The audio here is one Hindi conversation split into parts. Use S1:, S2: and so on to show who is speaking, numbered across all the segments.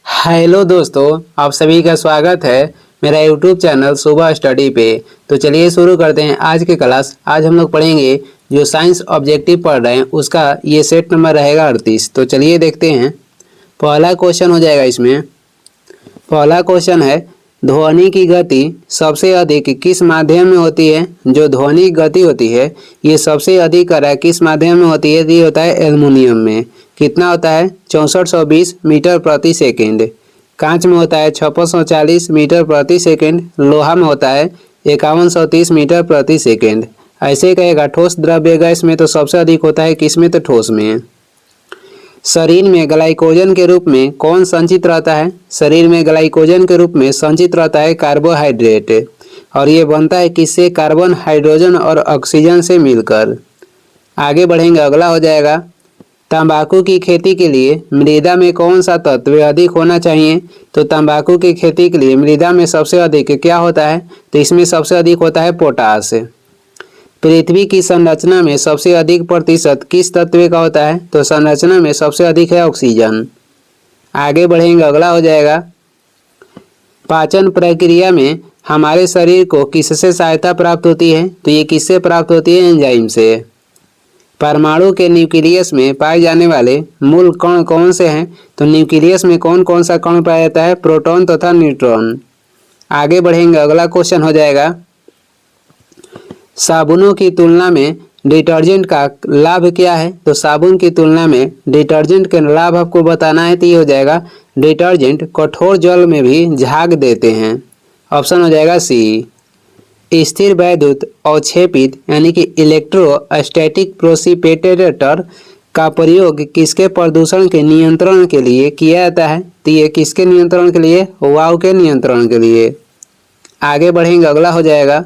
S1: हेलो दोस्तों, आप सभी का स्वागत है मेरा यूट्यूब चैनल सुबह स्टडी पे। तो चलिए शुरू करते हैं आज की क्लास। आज हम लोग पढ़ेंगे जो साइंस ऑब्जेक्टिव पढ़ रहे हैं उसका ये सेट नंबर रहेगा 38। तो चलिए देखते हैं। पहला क्वेश्चन हो जाएगा इसमें। पहला क्वेश्चन है, ध्वनि की गति सबसे अधिक किस माध्यम में होती है। जो ध्वनि की गति होती है ये सबसे अधिक किस माध्यम में होती है। ये होता है एल्युमिनियम में। कितना होता है 6420 मीटर प्रति सेकंड। कांच में होता है 5640 मीटर प्रति सेकंड। लोहा में होता है 5130 मीटर प्रति सेकंड। ऐसे कहेगा ठोस द्रव्य गैस में तो सबसे अधिक होता है किस में, तो ठोस में। शरीर में ग्लाइकोजन के रूप में कौन संचित रहता है। शरीर में ग्लाइकोजन के रूप में संचित रहता है कार्बोहाइड्रेट, और ये बनता है किससे, कार्बन, हाइड्रोजन और ऑक्सीजन से मिलकर। आगे बढ़ेंगे, अगला हो जाएगा, तंबाकू की खेती के लिए मृदा में कौन सा तत्व अधिक होना चाहिए। तो तंबाकू की खेती के लिए मृदा में सबसे अधिक क्या होता है, तो इसमें सबसे अधिक होता है पोटास। पृथ्वी की संरचना में सबसे अधिक प्रतिशत किस तत्व का होता है, तो संरचना में सबसे अधिक है ऑक्सीजन। आगे बढ़ेंगे, अगला हो जाएगा, पाचन प्रक्रिया में हमारे शरीर को किससे सहायता प्राप्त होती है। तो ये किससे प्राप्त होती है, एंजाइम से। परमाणु के न्यूक्लियस में पाए जाने वाले मूल कण कौन से हैं। तो न्यूक्लियस में कौन कौन सा कण पाया जाता है, प्रोटॉन तथा न्यूट्रॉन। आगे बढ़ेंगे, अगला क्वेश्चन हो जाएगा, साबुनों की तुलना में डिटर्जेंट का लाभ क्या है। तो साबुन की तुलना में डिटर्जेंट के लाभ आपको बताना है। तो ये हो जाएगा, डिटर्जेंट कठोर जल में भी झाग देते हैं। ऑप्शन हो जाएगा सी। स्थिर वैद्युत अवक्षेपित यानी कि इलेक्ट्रोस्टैटिक प्रोसिपिटेटर का प्रयोग किसके प्रदूषण के नियंत्रण के लिए किया जाता है। तो ये किसके नियंत्रण के लिए, वायु के नियंत्रण के लिए। आगे बढ़ेंगे, अगला हो जाएगा,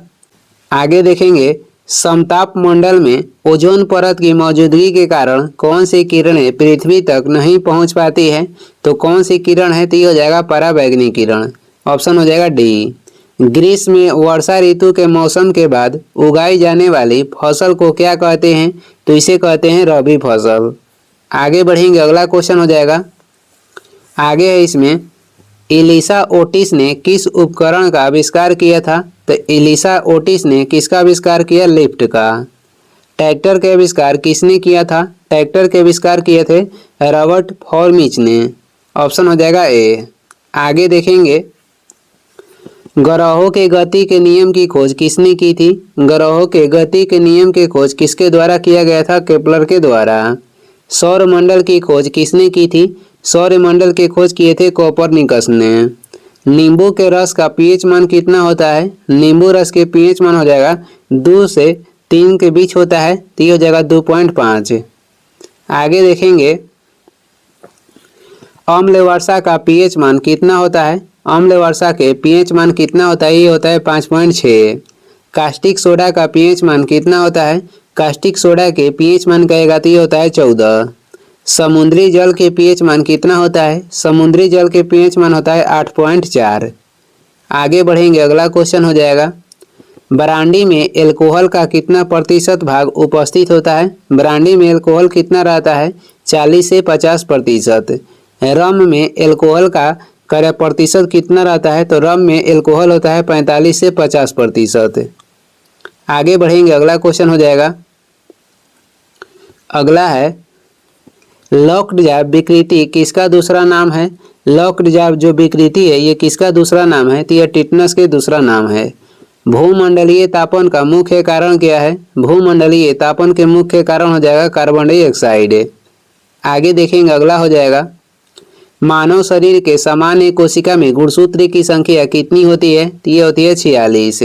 S1: आगे देखेंगे, समताप मंडल में ओजोन परत की मौजूदगी के कारण कौन सी किरणें पृथ्वी तक नहीं पहुंच पाती है। तो कौन सी किरण है, तो ये हो जाएगा पराबैंगनी किरण। ऑप्शन हो जाएगा डी। ग्रीष्म में वर्षा ऋतु के मौसम के बाद उगाई जाने वाली फसल को क्या कहते हैं। तो इसे कहते हैं रबी फसल। आगे बढ़ेंगे, अगला क्वेश्चन हो जाएगा, आगे है इसमें, एलिसा ओटिस ने किस उपकरण का आविष्कार किया था। तो एलिसा ओटिस ने किसका आविष्कार किया, लिफ्ट का। ट्रैक्टर के आविष्कार किसने किया था। ट्रैक्टर के आविष्कार किए थे रॉबर्ट फॉर्मिच ने। ऑप्शन हो जाएगा ए। आगे देखेंगे, ग्रहों के गति के नियम की खोज किसने की थी। ग्रहों के गति के नियम की खोज किसके द्वारा किया गया था, केपलर के द्वारा। सौर मंडल की खोज किसने की थी। सौर मंडल की खोज किए थे कोपरनिकस ने। नींबू के रस का पीएच मान कितना होता है। नींबू रस के पीएच मान हो जाएगा 2 से 3 के बीच होता है। तो ये हो जाएगा 2.5। आगे देखेंगे, अम्ल वर्षा का पीएच मान कितना होता है। अम्ल वर्षा के पीएच मान कितना होता है, ये होता है 5.6। कास्टिक सोडा का पीएच मान कितना होता है। कास्टिक सोडा के पीएच मान कहेगा तो ये होता है 14। समुद्री जल के पीएच मान कितना होता है। समुद्री जल के पीएच मान होता है 8.4। आगे बढ़ेंगे, अगला क्वेश्चन हो जाएगा, ब्रांडी में एल्कोहल का कितना प्रतिशत भाग उपस्थित होता है। ब्रांडी में एल्कोहल कितना रहता है, 40 से 50%। रम में एल्कोहल का प्रतिशत कितना रहता है। तो रम में एल्कोहल होता है 45 से 50%। आगे बढ़ेंगे, अगला क्वेश्चन हो जाएगा, अगला है, लॉक्ड जैब विकृति किसका दूसरा नाम है। लॉक्ड जैब जो विकृति है ये किसका दूसरा नाम है। तो यह टिटनस के दूसरा नाम है। भूमंडलीय तापन का मुख्य कारण क्या है। भूमंडलीय तापन के मुख्य कारण हो जाएगा कार्बन डाइऑक्साइड। आगे देखेंगे, अगला हो जाएगा, मानव शरीर के सामान्य कोशिका में गुणसूत्र की संख्या कितनी होती है। तो ये होती है 46।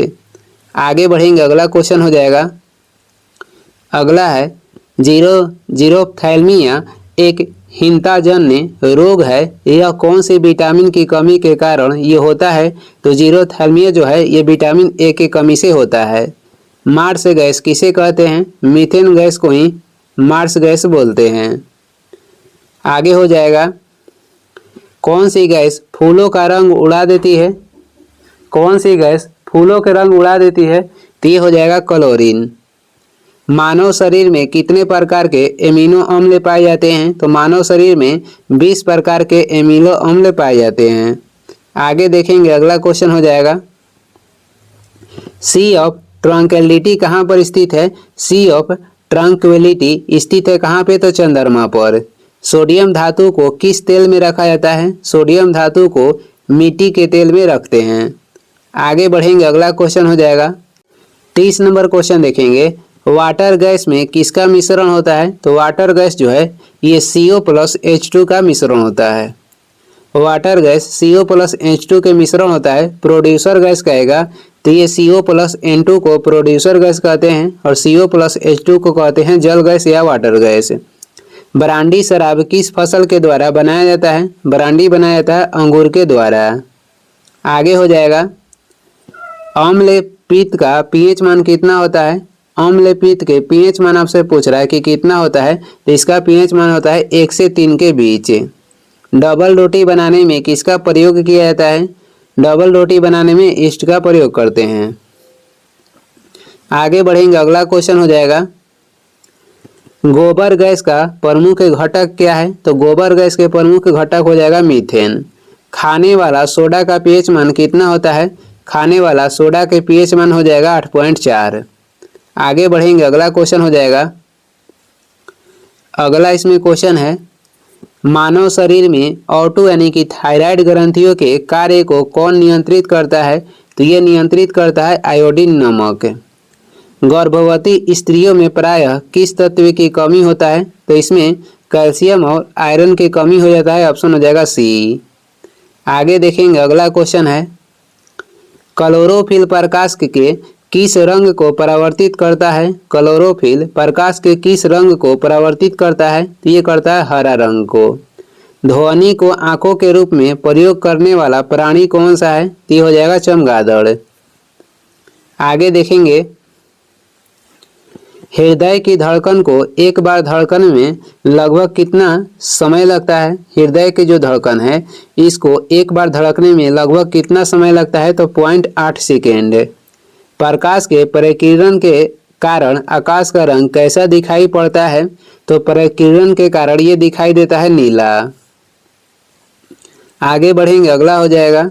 S1: आगे बढ़ेंगे, अगला क्वेश्चन हो जाएगा, अगला है, जीरोफ्थैल्मिया एक हिंताजन्य रोग है। यह कौन सी विटामिन की कमी के कारण ये होता है। तो जीरोथैल्मिया जो है ये विटामिन ए की कमी से होता है। मार्स गैस किसे कहते हैं। मीथेन गैस को ही मार्स गैस बोलते हैं। आगे हो जाएगा, कौन सी गैस फूलों का रंग उड़ा देती है। कौन सी गैस फूलों के रंग उड़ा देती है। तो ये हो जाएगा क्लोरीन। मानव शरीर में कितने प्रकार के एमिनो अम्ल पाए जाते हैं? तो मानव शरीर में 20 प्रकार के एमिनो अम्ल पाए जाते हैं। आगे देखेंगे, अगला क्वेश्चन हो जाएगा, सी ऑफ ट्रंक्विलिटी कहाँ पर स्थित है? सी ऑफ ट्रंक्विलिटी स्थित है कहाँ पे? तो चंद्रमा पर। सोडियम धातु को किस तेल में रखा जाता है? सोडियम धातु को मिट्टी के तेल में रखते हैं। आगे बढ़ेंगे, अगला क्वेश्चन हो जाएगा 30 नंबर क्वेश्चन देखेंगे, वाटर गैस में किसका मिश्रण होता है? तो वाटर गैस जो है ये CO+H2 का मिश्रण होता है। वाटर गैस CO+H2 के मिश्रण होता है। प्रोड्यूसर गैस कहेगा तो ये CO+N2 को प्रोड्यूसर गैस कहते हैं और CO+H2 को कहते हैं जल गैस या वाटर गैस। ब्रांडी शराब किस फसल के द्वारा बनाया जाता है? ब्रांडी बनाया जाता है अंगूर के द्वारा। आगे हो जाएगा, अम्ल पित्त का पीएच मान कितना होता है? अम्ल पित्त के पीएच मान आपसे पूछ रहा है कि कितना होता है, तो इसका पीएच मान होता है 1 से 3 के बीच। डबल रोटी बनाने में किसका प्रयोग किया जाता है? डबल रोटी बनाने में ईस्ट का प्रयोग करते हैं। आगे बढ़ेंगे, अगला क्वेश्चन हो जाएगा, गोबर गैस का प्रमुख घटक क्या है? तो गोबर गैस के प्रमुख घटक हो जाएगा मीथेन। खाने वाला सोडा का पीएच मान कितना होता है? खाने वाला सोडा के पीएच मान हो जाएगा 8.4। आगे बढ़ेंगे, अगला क्वेश्चन हो जाएगा, अगला इसमें क्वेश्चन है, मानव शरीर में ऑटो यानी कि थायराइड ग्रंथियों के कार्य को कौन नियंत्रित करता है? तो ये नियंत्रित करता है आयोडीन नमक। गर्भवती स्त्रियों में प्रायः किस तत्व की कमी होता है? तो इसमें कैल्शियम और आयरन की कमी हो जाता है। ऑप्शन हो जाएगा सी। आगे देखेंगे, अगला क्वेश्चन है, क्लोरोफिल प्रकाश के किस रंग को परावर्तित करता है? क्लोरोफिल प्रकाश के किस रंग को परावर्तित करता है? तो ये करता है हरा रंग को। ध्वनि को आंखों के रूप में प्रयोग करने वाला प्राणी कौन सा है? तो ये हो जाएगा चमगादड़। आगे देखेंगे, हृदय की धड़कन को एक बार धड़कन में लगभग कितना समय लगता है? हृदय की जो धड़कन है इसको एक बार धड़कने में लगभग कितना समय लगता है? तो 0.8 सेकेंड। प्रकाश के परिकिरण के कारण आकाश का रंग कैसा दिखाई पड़ता है? तो परिकिरण के कारण ये दिखाई देता है नीला। आगे बढ़ेंगे, अगला हो जाएगा,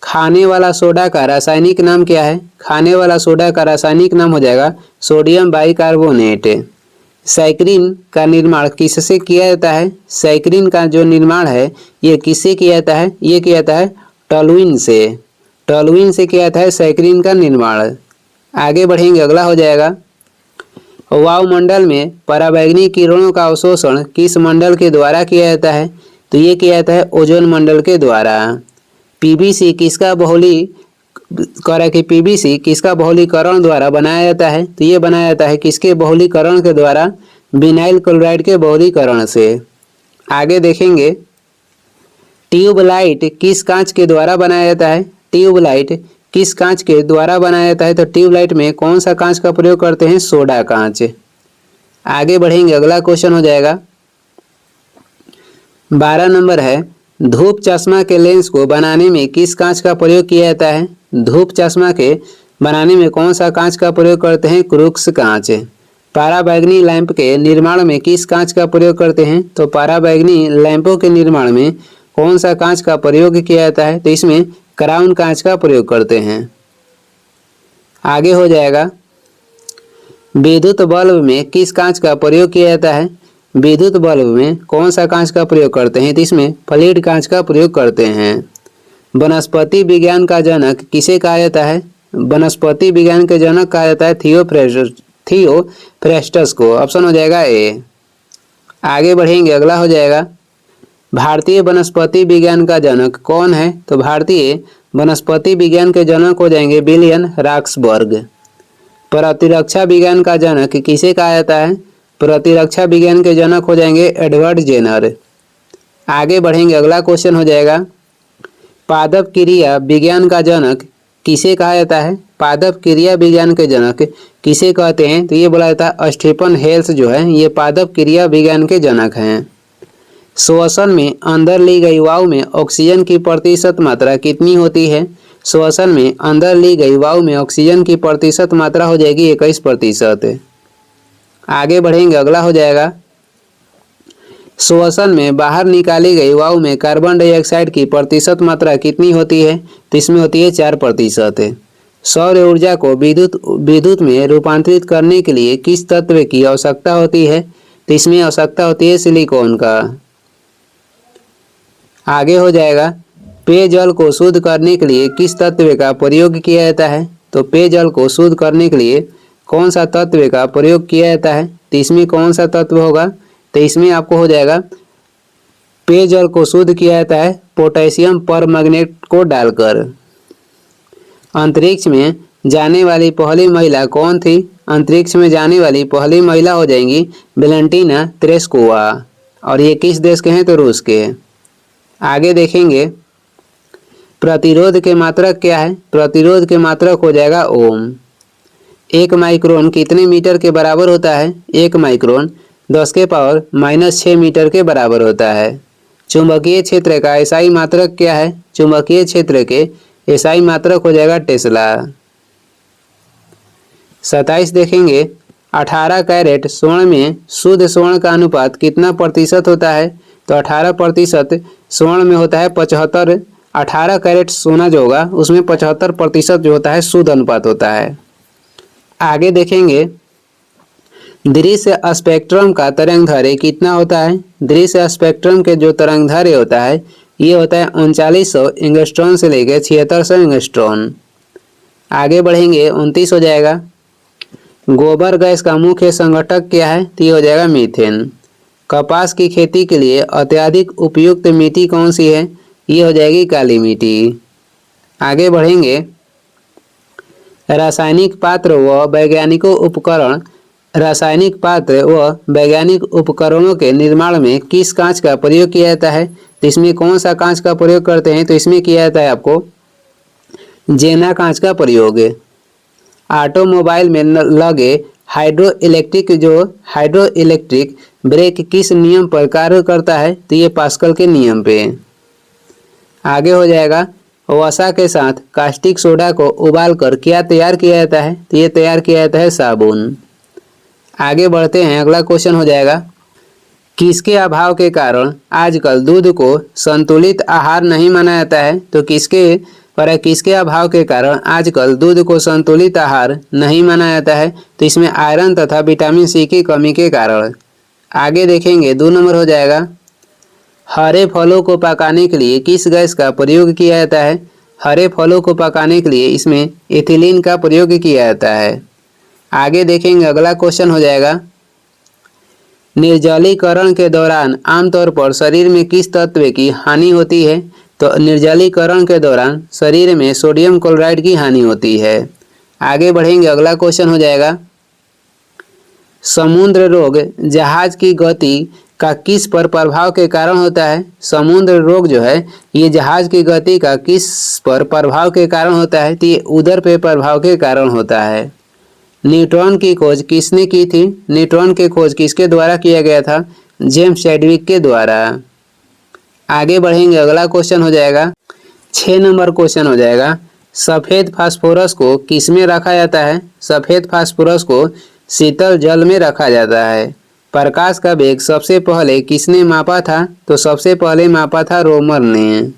S1: खाने वाला सोडा का रासायनिक नाम क्या है? खाने वाला सोडा का रासायनिक नाम हो जाएगा सोडियम बाइकार्बोनेट। सैकरीन का निर्माण किससे किया जाता है? सैकरीन का जो निर्माण है ये किससे किया जाता है? ये किया जाता है टॉलुइन से। टॉलुइन से किया जाता है सैकरीन का निर्माण। आगे बढ़ेंगे, अगला हो जाएगा, वायुमंडल में पराबैंगनी किरणों का अवशोषण किस मंडल के द्वारा किया जाता है? तो ये किया जाता है ओजोन मंडल के द्वारा। पीवीसी किसका पीवीसी किसका बहुलीकरण द्वारा बनाया जाता है? तो ये बनाया जाता है किसके बहुलीकरण के द्वारा? विनाइल क्लोराइड के बहुलीकरण से। आगे देखेंगे, ट्यूबलाइट किस कांच के द्वारा बनाया जाता है? ट्यूबलाइट किस कांच के द्वारा बनाया जाता है? तो ट्यूबलाइट में कौन सा कांच का प्रयोग करते हैं? सोडा कांच। आगे बढ़ेंगे, अगला क्वेश्चन हो जाएगा 12 नंबर है, धूप चश्मा के लेंस को बनाने में किस कांच का प्रयोग किया जाता है? धूप चश्मा के बनाने में कौन सा कांच का प्रयोग करते हैं? क्रूक्स कांच। पराबैंगनी लैंप के निर्माण में किस कांच का प्रयोग करते हैं? तो पराबैंगनी लैंपों के निर्माण में कौन सा कांच का प्रयोग किया जाता है? तो इसमें क्राउन कांच का प्रयोग करते हैं। आगे हो जाएगा, विद्युत बल्ब में किस कांच का प्रयोग किया जाता है? विद्युत बल्ब में कौन सा कांच का प्रयोग करते हैं? तो इसमें फ्लैट कांच का प्रयोग करते हैं। वनस्पति विज्ञान का जनक किसे कहा जाता है? वनस्पति विज्ञान के जनक कहा जाता है थियोफ्रेस्टस को। ऑप्शन हो जाएगा ए। आगे बढ़ेंगे, अगला हो जाएगा, भारतीय वनस्पति विज्ञान का जनक कौन है? तो भारतीय वनस्पति विज्ञान के जनक हो जाएंगे विलियम रॉक्सबर्ग। प्रतिरक्षा विज्ञान का जनक किसे कहा जाता है? प्रतिरक्षा विज्ञान के जनक हो जाएंगे एडवर्ड जेनर। आगे बढ़ेंगे, अगला क्वेश्चन हो जाएगा, पादप क्रिया विज्ञान का जनक किसे कहा जाता है? पादप क्रिया विज्ञान के जनक किसे कहते हैं? तो ये बोला जाता है स्टीफन हेल्स जो है ये पादप क्रिया विज्ञान के जनक हैं। श्वसन में अंदर ली गई वायु में ऑक्सीजन की प्रतिशत मात्रा कितनी होती है? श्वसन में अंदर ली गई वायु में ऑक्सीजन की प्रतिशत मात्रा हो जाएगी 21%। आगे बढ़ेंगे, अगला हो जाएगा श्वसन में बाहर निकाली गई वायु में कार्बन डाइऑक्साइड की प्रतिशत मात्रा कितनी होती है? तो इसमें होती है 4%। सौर ऊर्जा को विद्युत में रूपांतरित करने के लिए किस तत्व की आवश्यकता होती है? तो इसमें आवश्यकता होती है सिलिकॉन का। आगे हो जाएगा पेयजल को शुद्ध करने के लिए किस तत्व का प्रयोग किया जाता है? तो पेयजल को शुद्ध करने के लिए कौन सा तत्व का प्रयोग किया जाता है? तो इसमें कौन सा तत्व होगा? तो इसमें आपको हो जाएगा पेयजल को शुद्ध किया जाता है पोटेशियम परमैंगनेट को डालकर। अंतरिक्ष में जाने वाली पहली महिला कौन थी? अंतरिक्ष में जाने वाली पहली महिला हो जाएंगी वेलेंटिना तेरेस्कोवा, और ये किस देश के हैं? तो रूस के। आगे देखेंगे प्रतिरोध के मात्रक क्या है? प्रतिरोध के मात्रक हो जाएगा ओम। 1 माइक्रोन कितने मीटर के बराबर होता है? 1 माइक्रोन 10⁻⁻6 मीटर के बराबर होता है। चुंबकीय क्षेत्र का एसआई मात्रक क्या है? चुंबकीय क्षेत्र के एसआई मात्रक हो जाएगा टेस्ला। 27 देखेंगे 18 कैरेट स्वर्ण में शुद्ध स्वर्ण का अनुपात कितना प्रतिशत होता है? तो 18% स्वर्ण में होता है 75। 18 कैरेट सोना जो होगा उसमें 75% जो होता है शुद्ध अनुपात होता है। आगे देखेंगे दृश्य स्पेक्ट्रम का तरंगदैर्घ्य कितना होता है? दृश्य स्पेक्ट्रम के जो तरंगदैर्घ्य होता है ये होता है 3900 एंगस्ट्रॉन से लेकर 7600 एंगस्ट्रॉन। आगे बढ़ेंगे 29 हो जाएगा गोबर गैस का मुख्य संघटक क्या है? तो ये हो जाएगा मीथेन। कपास की खेती के लिए अत्यधिक उपयुक्त मिट्टी कौन सी है? ये हो जाएगी काली मिट्टी। आगे बढ़ेंगे रासायनिक पात्र व वैज्ञानिकों उपकरण रासायनिक पात्र व वैज्ञानिक उपकरणों के निर्माण में किस कांच का प्रयोग किया जाता है? तो इसमें कौन सा कांच का प्रयोग करते हैं? तो इसमें किया जाता है आपको जेना कांच का प्रयोग। ऑटोमोबाइल में लगे हाइड्रोइलेक्ट्रिक ब्रेक किस नियम पर कार्य करता है? तो ये पास्कल के नियम पे। आगे हो जाएगा वसा के साथ कास्टिक सोडा को उबालकर क्या तैयार किया जाता है? तो ये तैयार किया जाता है साबुन। आगे बढ़ते हैं, अगला क्वेश्चन हो जाएगा किसके अभाव के कारण आजकल दूध को संतुलित आहार नहीं माना जाता है? तो किसके अभाव के कारण आजकल दूध को संतुलित आहार नहीं माना जाता है? तो इसमें आयरन तथा विटामिन सी की कमी के कारण। आगे देखेंगे 2 नंबर हो जाएगा हरे फलों को पकाने के लिए किस गैस का प्रयोग किया जाता है? हरे फलों को पकाने के लिए इसमें एथिलीन का प्रयोग किया जाता है। आगे देखेंगे, अगला क्वेश्चन हो जाएगा निर्जलीकरण के दौरान आमतौर पर शरीर में किस तत्व की हानि होती है? तो निर्जलीकरण के दौरान शरीर में सोडियम क्लोराइड की हानि होती है। आगे बढ़ेंगे, अगला क्वेश्चन हो जाएगा समुद्र रोग जहाज की गति का किस पर प्रभाव के कारण होता है? समुद्र रोग जो है ये जहाज की गति का किस पर प्रभाव के कारण होता है? तो ये उदर पे प्रभाव के कारण होता है। न्यूट्रॉन की खोज किसने की थी? न्यूट्रॉन की खोज किसके द्वारा किया गया था? जेम्स चैडविक के द्वारा। आगे बढ़ेंगे, अगला क्वेश्चन हो जाएगा 6 नंबर क्वेश्चन हो जाएगा सफ़ेद फास्फोरस को किस में रखा जाता है? सफ़ेद फास्फोरस को शीतल जल में रखा जाता है। प्रकाश का वेग सबसे पहले किसने मापा था? तो सबसे पहले मापा था रोमर ने।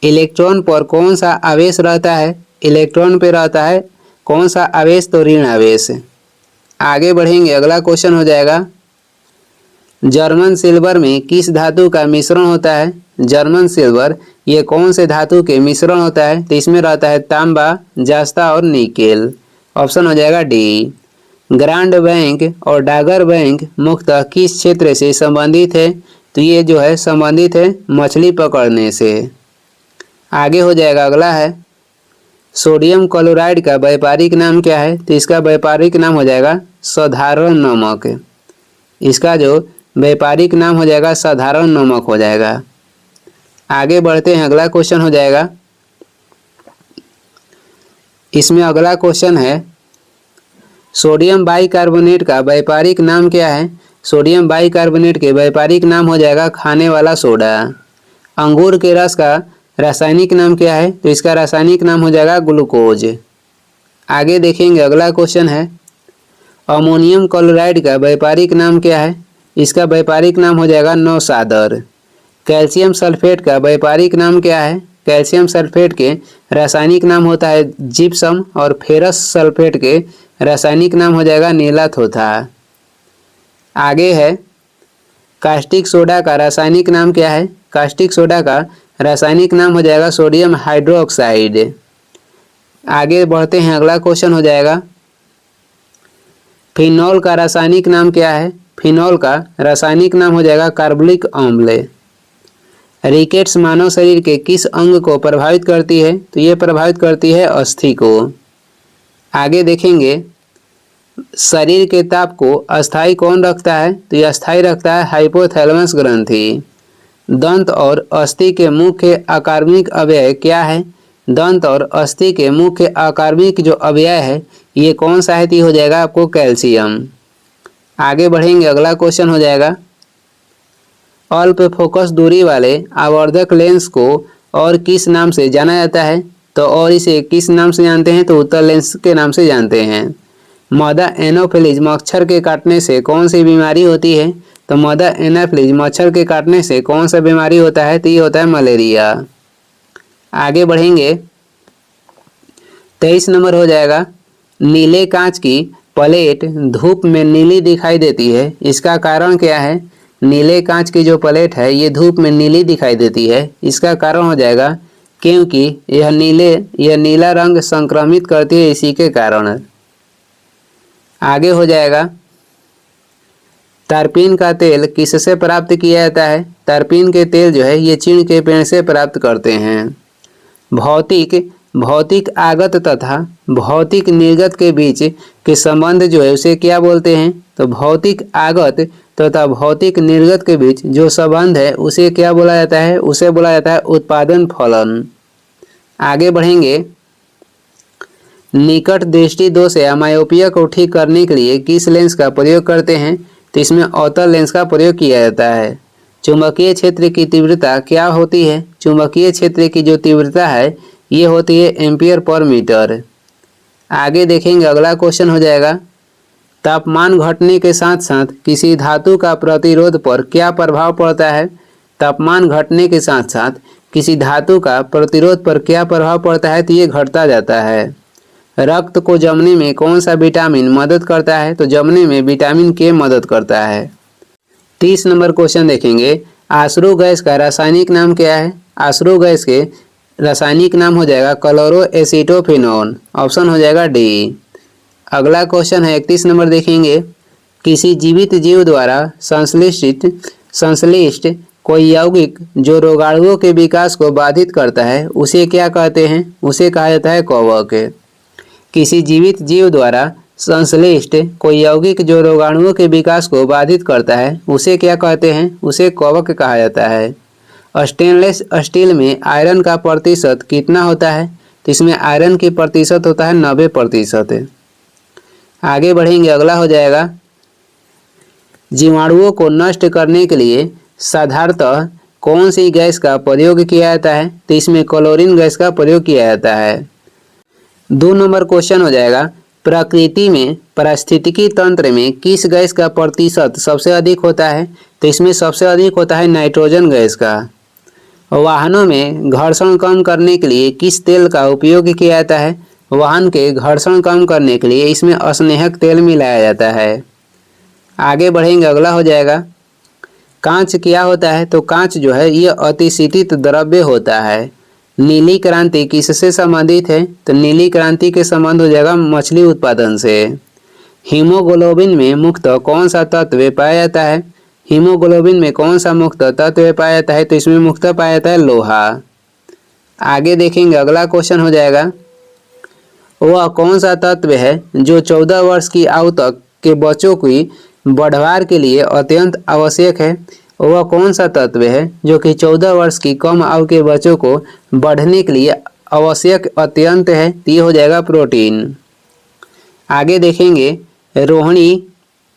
S1: इलेक्ट्रॉन पर कौन सा आवेश रहता है? इलेक्ट्रॉन पे रहता है कौन सा आवेश? तो ऋण आवेश। आगे बढ़ेंगे, अगला क्वेश्चन हो जाएगा जर्मन सिल्वर में किस धातु का मिश्रण होता है? जर्मन सिल्वर ये कौन से धातु के मिश्रण होता है? तो इसमें रहता है तांबा, जास्ता और निकेल। ऑप्शन हो जाएगा डी। ग्रांड बैंक और डागर बैंक मुख्यतः किस क्षेत्र से संबंधित है? तो ये जो है संबंधित है मछली पकड़ने से। आगे हो जाएगा, अगला है सोडियम क्लोराइड का व्यापारिक नाम क्या है? तो इसका व्यापारिक नाम हो जाएगा साधारण नमक। इसका जो व्यापारिक नाम हो जाएगा साधारण नमक हो जाएगा। आगे बढ़ते हैं, अगला क्वेश्चन हो जाएगा इसमें अगला क्वेश्चन है सोडियम बाइकार्बोनेट का व्यापारिक नाम क्या है? सोडियम बाइकार्बोनेट के व्यापारिक नाम हो जाएगा खाने वाला सोडा। अंगूर के रस का रासायनिक नाम क्या है? तो इसका रासायनिक नाम हो जाएगा ग्लूकोज। आगे देखेंगे, अगला क्वेश्चन है अमोनियम क्लोराइड का व्यापारिक नाम क्या है? इसका व्यापारिक नाम हो जाएगा नौसादर। कैल्शियम सल्फेट का व्यापारिक नाम क्या है? कैल्शियम सल्फेट के रासायनिक नाम होता है जिप्सम और फेरस सल्फेट के रासायनिक नाम हो जाएगा नीलाथोथा। आगे है कास्टिक सोडा का रासायनिक नाम क्या है? कास्टिक सोडा का रासायनिक नाम हो जाएगा सोडियम हाइड्रोक्साइड। आगे बढ़ते हैं, अगला क्वेश्चन हो जाएगा फिनॉल का रासायनिक नाम क्या है? फिनॉल का रासायनिक नाम हो जाएगा कार्बोलिक अम्ल। रिकेट्स मानव शरीर के किस अंग को प्रभावित करती है? तो ये प्रभावित करती है अस्थि को। आगे देखेंगे शरीर के ताप को अस्थायी कौन रखता है? तो यह अस्थायी रखता है हाइपोथैलेमस ग्रंथि। दंत और अस्थि के मुख्य अकार्बनिक अवयव क्या है? दंत और अस्थि के मुख्य अकार्बनिक जो अवयव है ये कौन सा है? तो हो जाएगा आपको कैल्शियम। आगे बढ़ेंगे, अगला क्वेश्चन हो जाएगा अल्प फोकस दूरी वाले आवर्धक लेंस को और किस नाम से जाना जाता है? तो और इसे किस नाम से जानते हैं? तो उत्तल लेंस के नाम से जानते हैं। मदा एनोफिलीज मच्छर के काटने से कौन सी बीमारी होती है? तो मदा एनोफिलीज मच्छर के काटने से कौन सा बीमारी होता है? तो ये होता है मलेरिया। आगे बढ़ेंगे, 23 नंबर हो जाएगा नीले कांच की प्लेट धूप में नीली दिखाई देती है, इसका कारण क्या है? नीले कांच की जो प्लेट है ये धूप में नीली दिखाई देती है, इसका कारण हो जाएगा क्योंकि यह नीला रंग संक्रमित करती है, इसी के कारण। आगे हो जाएगा तारपीन का तेल किससे प्राप्त किया जाता है? तारपीन के तेल जो है ये चीड़ के पेड़ से प्राप्त करते हैं। भौतिक आगत तथा भौतिक निर्गत के बीच के संबंध जो है उसे क्या बोलते हैं? तो भौतिक आगत तथा भौतिक निर्गत के बीच जो संबंध है उसे क्या बोला जाता है? उसे बोला जाता है उत्पादन फलन। आगे बढ़ेंगे, निकट दृष्टि दोष या मायोपिया को ठीक करने के लिए किस लेंस का प्रयोग करते हैं? तो इसमें अवतल लेंस का प्रयोग किया जाता है। चुंबकीय क्षेत्र की तीव्रता क्या होती है? चुंबकीय क्षेत्र की जो तीव्रता है ये होती है एम्पियर पर मीटर। आगे देखेंगे, अगला क्वेश्चन हो जाएगा तापमान घटने के साथ साथ किसी धातु का प्रतिरोध पर क्या प्रभाव पड़ता है? तापमान घटने के साथ साथ किसी धातु का प्रतिरोध पर क्या प्रभाव पड़ता है? तो ये घटता जाता है। रक्त को जमने में कौन सा विटामिन मदद करता है? तो जमने में विटामिन के मदद करता है। 30 नंबर क्वेश्चन देखेंगे आश्रु गैस का रासायनिक नाम क्या है? आश्रु गैस के रासायनिक नाम हो जाएगा क्लोरोएसिटोफिनोन। ऑप्शन हो जाएगा डी। अगला क्वेश्चन है 31 नंबर देखेंगे किसी जीवित जीव द्वारा संश्लिष्ट कोई यौगिक जो रोगाणुओं के विकास को बाधित करता है उसे क्या कहते हैं? उसे कहा जाता है कवक। किसी जीवित जीव द्वारा संश्लिष्ट कोई यौगिक जो रोगाणुओं के विकास को बाधित करता है उसे क्या कहते हैं? उसे कवक कहा जाता है। स्टेनलेस स्टील में आयरन का प्रतिशत कितना होता है? तो इसमें आयरन की प्रतिशत होता है 90%। आगे बढ़ेंगे, अगला हो जाएगा जीवाणुओं को नष्ट करने के लिए साधारणतः कौन सी गैस का प्रयोग किया जाता है? तो इसमें क्लोरीन गैस का प्रयोग किया जाता है। 2 नंबर क्वेश्चन हो जाएगा प्रकृति में पारिस्थितिकी तंत्र में किस गैस का प्रतिशत सबसे अधिक होता है? तो इसमें सबसे अधिक होता है नाइट्रोजन गैस का। वाहनों में घर्षण कम करने के लिए किस तेल का उपयोग किया जाता है? वाहन के घर्षण कम करने के लिए इसमें अस्नेहक तेल मिलाया जाता है। आगे बढ़ेंगे, अगला हो जाएगा कांच क्या होता है? तो कांच जो है ये अतिशीतित द्रव्य होता है। नीली क्रांति किससे संबंधित है? तो नीली क्रांति के संबंध हो जाएगा मछली उत्पादन से। हीमोग्लोबिन में मुख्यतः कौन सा तत्व पाया जाता है? हीमोग्लोबिन में कौन सा मुख्यतः तत्व पाया जाता है? तो इसमें मुख्यतः पाया जाता है लोहा। आगे देखेंगे, अगला क्वेश्चन हो जाएगा वह कौन सा तत्व है जो 14 वर्ष की आयु तक के बच्चों की बढ़वार के लिए अत्यंत आवश्यक है? वह कौन सा तत्व है जो कि 14 वर्ष की कम आयु के बच्चों को बढ़ने के लिए आवश्यक अत्यंत है? ये हो जाएगा प्रोटीन। आगे देखेंगे रोहिणी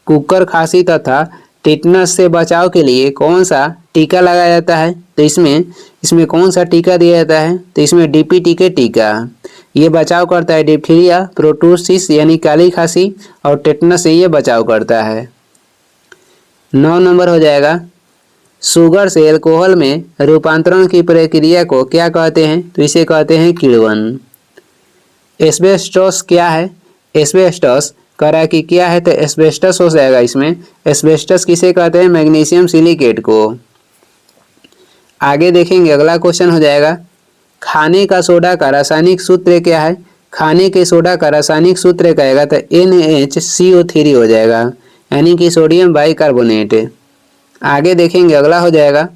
S1: कुकर खांसी तथा टिटनस से बचाव के लिए कौन सा टीका लगाया जाता है? तो इसमें कौन सा टीका दिया जाता है? तो इसमें डीपीटी के टीका। ये बचाव करता है डिप्थीरिया, प्रोटूसिस यानी काली खांसी और टेटनस से ये बचाव करता है। 9 नंबर हो जाएगा, शुगर से अल्कोहल में रूपांतरण की प्रक्रिया को क्या कहते हैं? तो इसे कहते हैं किण्वन। एस्बेस्टोस क्या है? एस्बेस्टस करा कि क्या है, तो एस्बेस्टस हो जाएगा इसमें। एस्बेस्टस किसे कहते हैं? मैग्नीशियम सिलिकेट को। आगे देखेंगे, अगला क्वेश्चन हो जाएगा, खाने का सोडा का रासायनिक सूत्र क्या है? खाने के सोडा का रासायनिक सूत्र कहेगा तो NaCO3 हो जाएगा, यानी कि सोडियम बाइकार्बोनेट। आगे देखेंगे, अगला हो जाएगा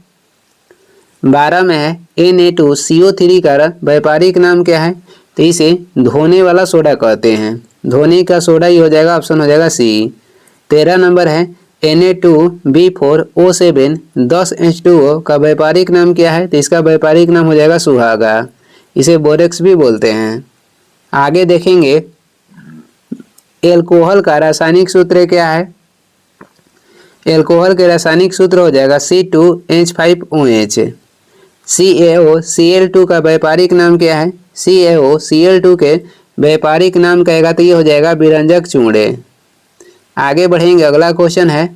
S1: 12 में है, Na2CO3 का व्यापारिक नाम क्या है? तो इसे धोने वाला सोडा कहते हैं। धोने का सोडा ही हो जाएगा, ऑप्शन हो जाएगा सी। 13 नंबर है, Na2B4O7 10H2O का व्यापारिक नाम क्या है? तो इसका व्यापारिक नाम हो जाएगा सुहागा, इसे बोरेक्स भी बोलते हैं। आगे देखेंगे, एल्कोहल का रासायनिक सूत्र क्या है? एल्कोहल के रासायनिक सूत्र हो जाएगा C2H5OH। CaOCl2 का व्यापारिक नाम क्या है? CaOCl2 के व्यापारिक नाम कहेगा तो ये हो जाएगा विरंजक चूड़े। आगे बढ़ेंगे, अगला क्वेश्चन है,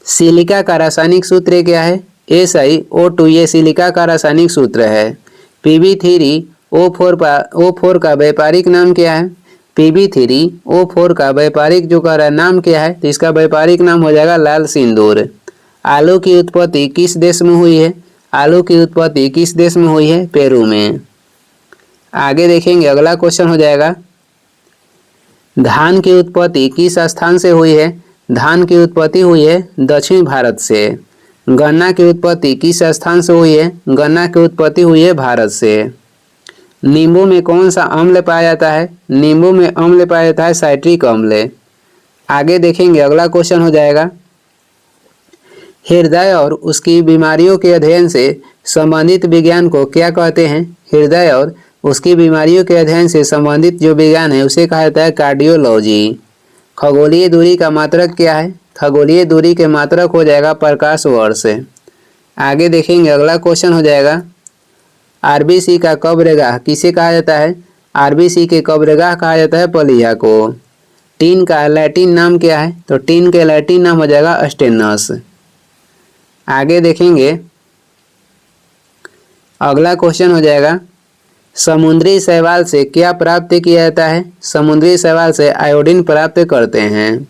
S1: सिलिका का रासायनिक सूत्र क्या है? SiO2 ये सिलिका का रासायनिक सूत्र है। Pb3O4 का व्यापारिक नाम क्या है? Pb3O4 का व्यापारिक जो का नाम क्या है? तो इसका व्यापारिक नाम हो जाएगा लाल सिंदूर। आलू की उत्पत्ति किस देश में हुई है? आलू की उत्पत्ति किस देश में हुई है? पेरू में। आगे देखेंगे, अगला क्वेश्चन हो जाएगा, धान की उत्पत्ति किस स्थान से हुई है? धान की उत्पत्ति हुई है दक्षिण भारत से। गन्ना की उत्पत्ति किस स्थान से हुई है? गन्ना की उत्पत्ति हुई है भारत से। नींबू में कौन सा अम्ल पाया जाता है? नींबू में अम्ल पाया जाता है साइट्रिक अम्ल। आगे देखेंगे, अगला क्वेश्चन हो जाएगा, हृदय और उसकी बीमारियों के अध्ययन से संबंधित विज्ञान को क्या कहते हैं? हृदय और उसकी बीमारियों के अध्ययन से संबंधित जो विज्ञान है उसे कहा जाता है कार्डियोलॉजी। खगोलीय दूरी का मात्रक क्या है? खगोलीय दूरी के मात्रक हो जाएगा प्रकाश वर्ष। आगे देखेंगे, अगला क्वेश्चन हो जाएगा, आरबीसी का कब्रगाह किसे कहा जाता है? आरबीसी के कब्रगाह कहा जाता है पलिया को। टीन का लैटिन नाम क्या है? तो टीन के लैटिन नाम हो जाएगा स्टेनस। आगे देखेंगे, अगला क्वेश्चन हो जाएगा, समुद्री शैवाल से क्या प्राप्त किया जाता है? समुद्री शैवाल से आयोडीन प्राप्त करते हैं।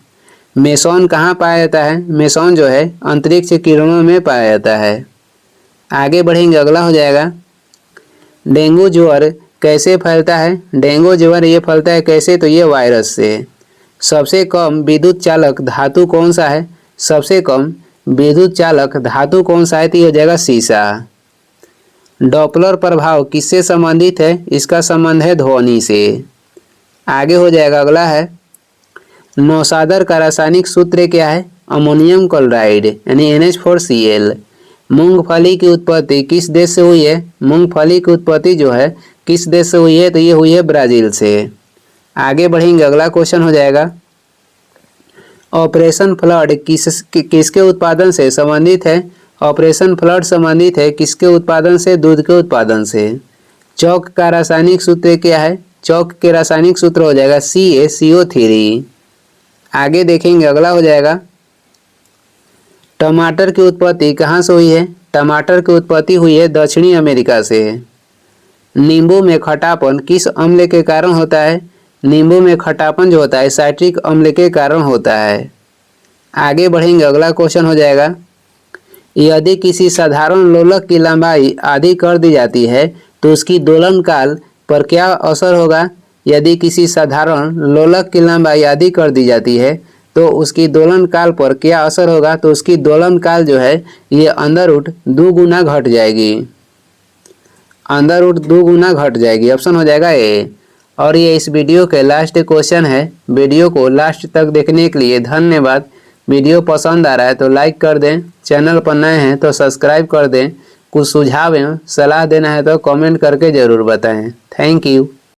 S1: मेसोन कहाँ पाया जाता है? मेसोन जो है अंतरिक्ष किरणों में पाया जाता है। आगे बढ़ेंगे, अगला हो जाएगा, डेंगू ज्वर कैसे फैलता है? डेंगू ज्वर ये फैलता है कैसे? तो ये वायरस से। सबसे कम विद्युत चालक धातु कौन सा है? सबसे कम विद्युत चालक धातु कौन सा है? तो ये हो जाएगा सीसा। डॉपलर प्रभाव किससे संबंधित है? इसका संबंध है ध्वनि से। आगे हो जाएगा, अगला है, नौसादर का रासायनिक सूत्र क्या है? अमोनियम क्लोराइड यानी NH4Cl। मूंगफली की उत्पत्ति किस देश से हुई है? मूंगफली की उत्पत्ति जो है किस देश से हुई है? तो ये हुई है ब्राजील से। आगे बढ़ेंगे, अगला क्वेश्चन हो जाएगा, ऑपरेशन फ्लड किसके उत्पादन से संबंधित है? ऑपरेशन फ्लड संबंधित है किसके उत्पादन से? दूध के उत्पादन से। चौक का रासायनिक सूत्र क्या है? चौक के रासायनिक सूत्र हो जाएगा CaCO3। आगे देखेंगे, अगला हो जाएगा, टमाटर की उत्पत्ति कहाँ से हुई है? टमाटर की उत्पत्ति हुई है दक्षिणी अमेरिका से। नींबू में खटापन किस अम्ल के कारण होता है? नींबू में खटापन जो होता है साइट्रिक अम्ल के कारण होता है। आगे बढ़ेंगे, अगला क्वेश्चन हो जाएगा, यदि किसी साधारण लोलक की लंबाई आधी कर दी जाती है तो उसकी दोलन काल पर क्या असर होगा? यदि किसी साधारण लोलक की लंबाई आधी कर दी जाती है तो उसकी दोलन काल पर क्या असर होगा? तो उसकी दोलन काल जो है ये अंदर रूट 2 गुना घट जाएगी। अंदर रूट 2 गुना घट जाएगी, ऑप्शन हो जाएगा ए। और ये इस वीडियो के लास्ट क्वेश्चन है। वीडियो को लास्ट तक देखने के लिए धन्यवाद। वीडियो पसंद आ रहा है तो लाइक कर दें, चैनल पर नए हैं तो सब्सक्राइब कर दें। कुछ सुझाव एवं सलाह देना है तो कमेंट करके ज़रूर बताएं। Thank you.